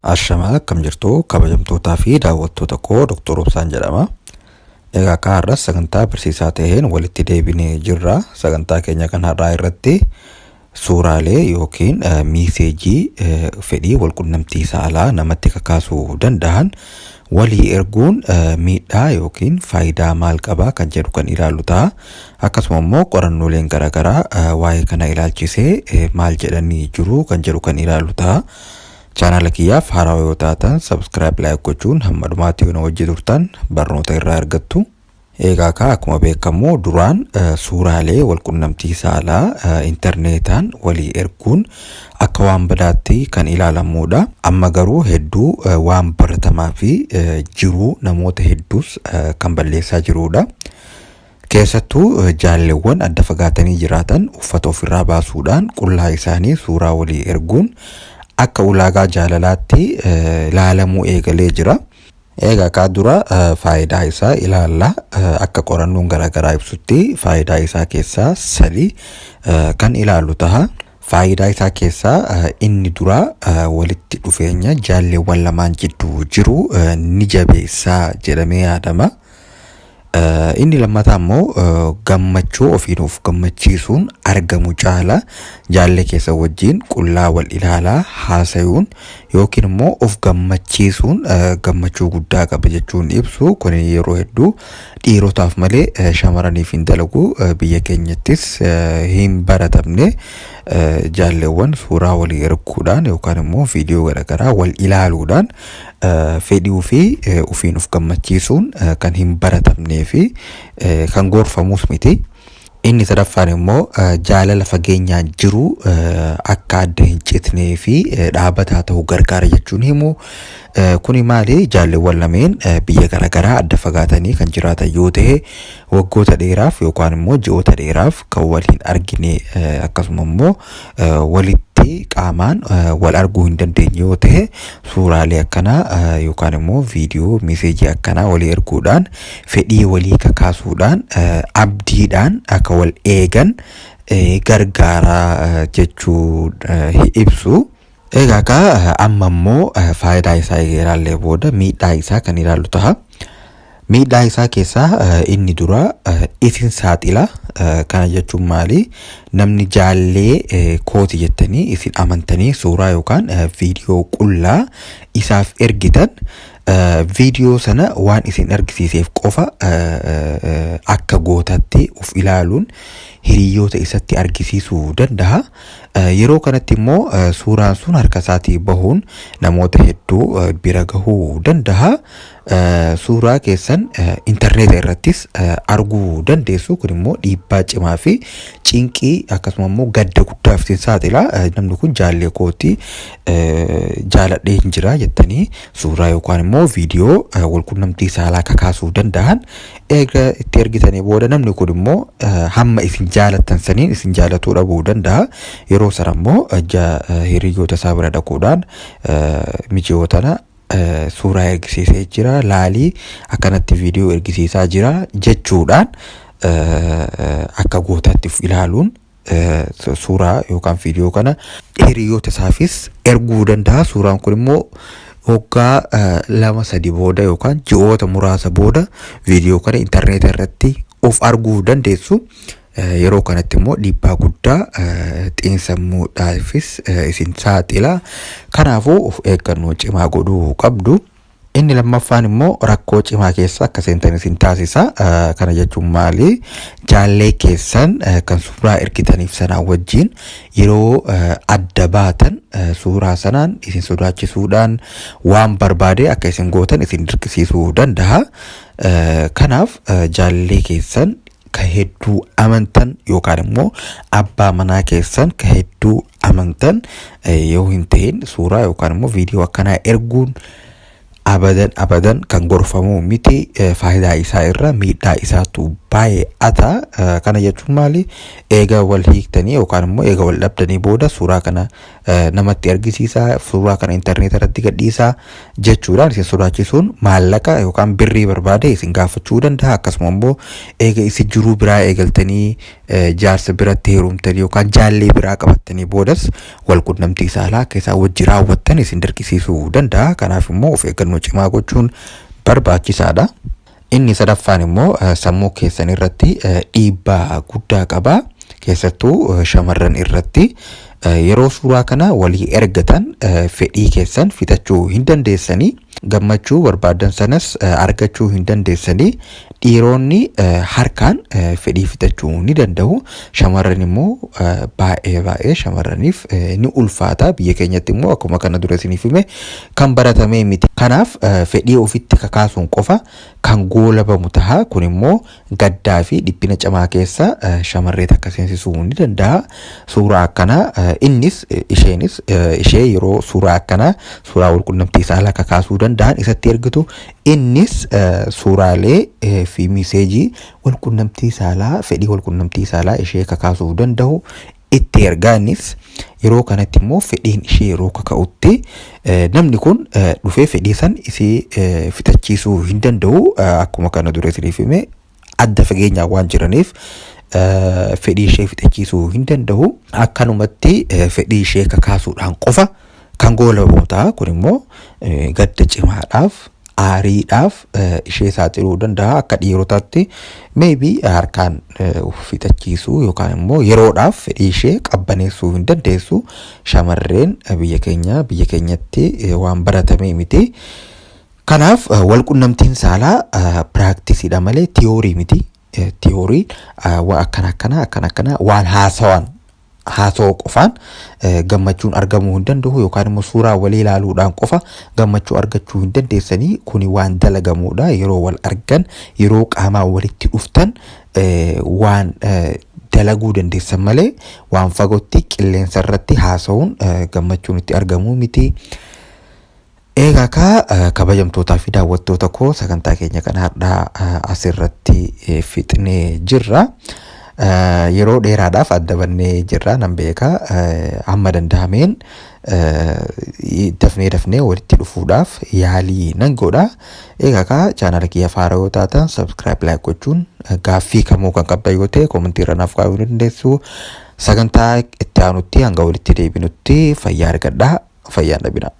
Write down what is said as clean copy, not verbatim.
Ashamaa akkam jirtu kabajamtootaa fi daawwattoota koo Dr. Obsaan jedhama. Egaa kaarra sagantaa barsiisaa ta'een walitti deebinee jirra. Sagantaa keenya kan har'aa irratti suuraalee yookiin miiseejii fedhii walqunnamtii saalaa namatti kakaasuu danda'an walii erguun miidhaa yookiin faayidaa maal qabaa kan jedhu kan ilaallu ta'a. Akkasuma immoo qorannooleen garaagaraa waa'ee kana ilaalchisee maal jedhanii jiru kan jedhu kan ilaallu ta'a. Channel kiyyaaf haaraa yoo taatan subscribe like gochuun hamma dhumaatti yoo wajji turtan barnoota irraa argattu. Egaa akkuma beekamu duraan suuraalee walqunnamtii saalaa interneetaan walii erguun akka waan badaatti kan ilaalamudha. Amma garuu hedduu waan baratamaa fi jiruu namoota hedduus kan balleessaa jirudha. Keessattuu jaalleewwan adda fagaatanii jiraatan uffata ofirraa baasuudhaan qullaa isaanii suuraa walii erguun akka ulaagaa jaalalaatti ilaalamuu eegalee jira. Egaa dura faayidaa isaa ilaalla. Akka qorannoon garaagaraa ibsutti faayidaa isaa keessaa 3 kan ilaallu ta'a. Faayidaa isaa keessaa inni dura walitti dhufeenya jaalleewwan lamaan jidduu jiru ni jabeessaa jedhamee yaadama. Inni lammataa immoo gammachuu ofiinuuf gammachiisuun argamu caala jaallee keessa wajjin qullaa wal ilaalaa haasayuun yookiin immoo of gammachiisuun gammachuu guddaa qaba jechuun ibsu. Kun yeroo hedduu dhiirotaaf malee shamarraniif hin dalagu. Biyya keenyattis hin baratamne jaalleewwan suuraa walii erguudhaan yookaan immoo viidiyoo garaagaraa wal ilaaluudhaan fedhii fi ofiinuuf gammachiisuun kan hin baratamnee fi kan gorfamus miti. Inni sadaffaan immoo jaalala fageenyaan jiru akka adda hin citnee fi dhaabataa ta'uu gargaara jechuun himu. Kuni maali? Jaalleewwan lameen biyya garaagaraa adda fagaatanii kan jiraatan yoo ta'e waggoota dheeraaf yookaan immoo ji'oota dheeraaf kan waliin argine akkasuma immoo walitti qaamaan wal arguu hin dandeenye yoo ta'e suuraalee akkanaa yookaan immoo viidiyoo miiseejii akkanaa walii erguudhaan fedhii walii kakaasuudhaan abdiidhaan akka wal eegan gargaara jechuu ibsu. Egaa amma immoo faayidaa isaa ilaallee booda miidhaa isaa kan ilaallu ta'a. Miidhaa isaa keessaa inni dura isin saaxila. Kana jechuun maali? Namni jaallee kooti jettanii isin amantanii suuraa yookaan viidiyoo qullaa isaaf ergitan viidiyoo sana waan isin argisiiseef qofa akka gootatti of ilaaluun hiriyoota isatti argisiisuu danda'a. Yeroo kanatti immoo suuraan sun harka isaatii bahuun namoota hedduu bira gahuu danda'a. Suuraa keessan interneeta irrattis arguu dandeessu. Kun immoo dhiibbaa cimaa fi cinqii akkasuma immoo gadda guddaaf isin saaxila. Namni kun jaallee kooti jaaladhee hin jira jettanii suuraa yookaan immoo viidiyoo walqunnamtii saalaa kakaasuu danda'an eega itti ergitanii booda namni kun immoo hamma isin jaalattan saniin isin jaalatuu dhabuu danda'a. Yeroo sana immoo hiriyoota isaa bira dhaquudhaan mijiyootana suuraa ergisiisee jira laalii akkanatti viidiyoo ergisiisaa jira jechuudhaan akka gootaatti ilaaluun suuraa yookaan viidiyoo kana hiriyoota isaafis erguu danda'a. Suuraan kun immoo waggaa 2-3 booda yookaan ji'oota muraasa booda viidiyoo kana interneeta irratti of arguu dandeessu. Yeroo kanatti immoo dhiibbaa guddaa xiinsammuudhaafis isin saaxila. Kanaafuu of eeggannoo cimaa godhuu qabdu. Inni lammaffaan immoo rakkoo cimaa keessa akka seentan isin taasisa. Kana jechuun maali? Jaallee keessan kan suuraa ergitaniif sanaa wajjin yeroo adda baatan suuraa sanaan isin sodaachisuudhaan waan barbaade akka isin gootan isin dirqisiisuu danda'a. Kanaaf jaallee keessan ka hedduu amantan yookaan immoo abbaa manaa keessan ka hedduu amantan yoo hin ta'in suuraa yookaan immoo viidiyoo akkanaa erguun abadan kan gorfamu miti faayidaa isaa irra miidhaa isaatu baay'ata. Kana jechuun maali? Eega wal hiiktanii yookaan immoo eega wal dhabdanii booda suuraa kana namatti argisiisaa, suuraa kana intarneet irratti gadhiisaa jechuudhaan isin sodaachisuun maallaqa yookaan birrii barbaade isin gaafachuu danda'a. Akkasuma immoo eega isin jiruu biraa eegaltanii jaarsa biratti heerumtanii yookaan jaallee biraa qabattanii boodas wal quunnamtii saalaa akka isaan wajji raawwattan isin dirqisiisuu danda'a. Kanaaf immoo of eeggannoo cimaa gochuun barbaachisaadha. Inni sadaffaan immoo sammuu keessan irratti dhiibbaa guddaa qaba. Keessattuu shamarran irratti yeroo suuraa kana walii ergatan fedhii keessan fitachuu hin dandeessanii, gammachuu barbaadan sanas argachuu hin dandeessanii. Dhiironni harkaan fedhii fitachuu ni danda'u. Shamarran immoo baay'ee shamarraniif ni ulfaata. Biyya keenyatti immoo akkuma kana dura isiniif hime kan baratamee miti. Kanaaf fedhii ofitti kakaasuun qofa kan goolabamu ta'a. Kun immoo gaddaa fi dhiphina cimaa keessa shamarree takka seensisuu ni danda'a. Suuraa akkanaa innis isheenis ishee yeroo suuraa akkanaa suuraa walquunnamtii saalaa kakaasuu danda'an isatti ergitu, innis suuraalee fi miseejii walquunnamtii saalaa, fedhii walquunnamtii saalaa ishee kakaasuu danda'u itti ergaanis. Yeroo kanatti immoo fedhiin ishee yeroo kaka'utti namni kun dhufee fedhii san isii fitachiisuu hin danda'u. Akkuma kana dura isiniif hime adda fageenyaan waan jiraniif fedhii ishee fitachiisuu hin danda'u. Akkanumatti fedhii ishee kakaasuudhaan qofa kan goolabamu ta'a. Kun immoo gadda cimaadhaaf, aariidhaaf ishee saaxiluu danda'a. Akka dhiirotaatti maybe harkaan fitachiisuu yookaan immoo yeroodhaaf fedhii ishee qabbaneessuu hin dandeessu. Shamarreen biyya keenyatti waan baratamee miti. Kanaaf walquunnamtiin saalaa piraaktiisiidha malee tiyoorii miti. Tiyoorii akkana waan haasawaa qofaan gammachuun argamuu hin danda'u yookaan immoo suuraa walii ilaaluudhaan qofa gammachuu argachuu hin dandeessanii. Kuni waan dalagamuudha. Yeroo wal argan, yeroo qaamaan walitti dhuftan waan dalaguu dandeessan malee waan fagootti qilleensa irratti haasa'uun gammachuun itti argamuu miti. Egaa kabajamtootaa fi daawwattoota koo sagantaa keenya kana har'aa asirratti fixnee jirra. Yeroo dheeraadhaaf adda bannee jirra nan beeka. Amma danda'ameen dafnee walitti dhufuudhaaf yaalii nan godha. Egaa chaanala kiyya faaraa yoo taatan subscribe, like gochuun gaaffii kamuu kan qabdan yoo ta'e komentii irra naaf kaa'uu dandeessu. Sagantaa itti aanutti hanga walitti deebinutti fayyaa argadhaa. Fayyaan dhabina.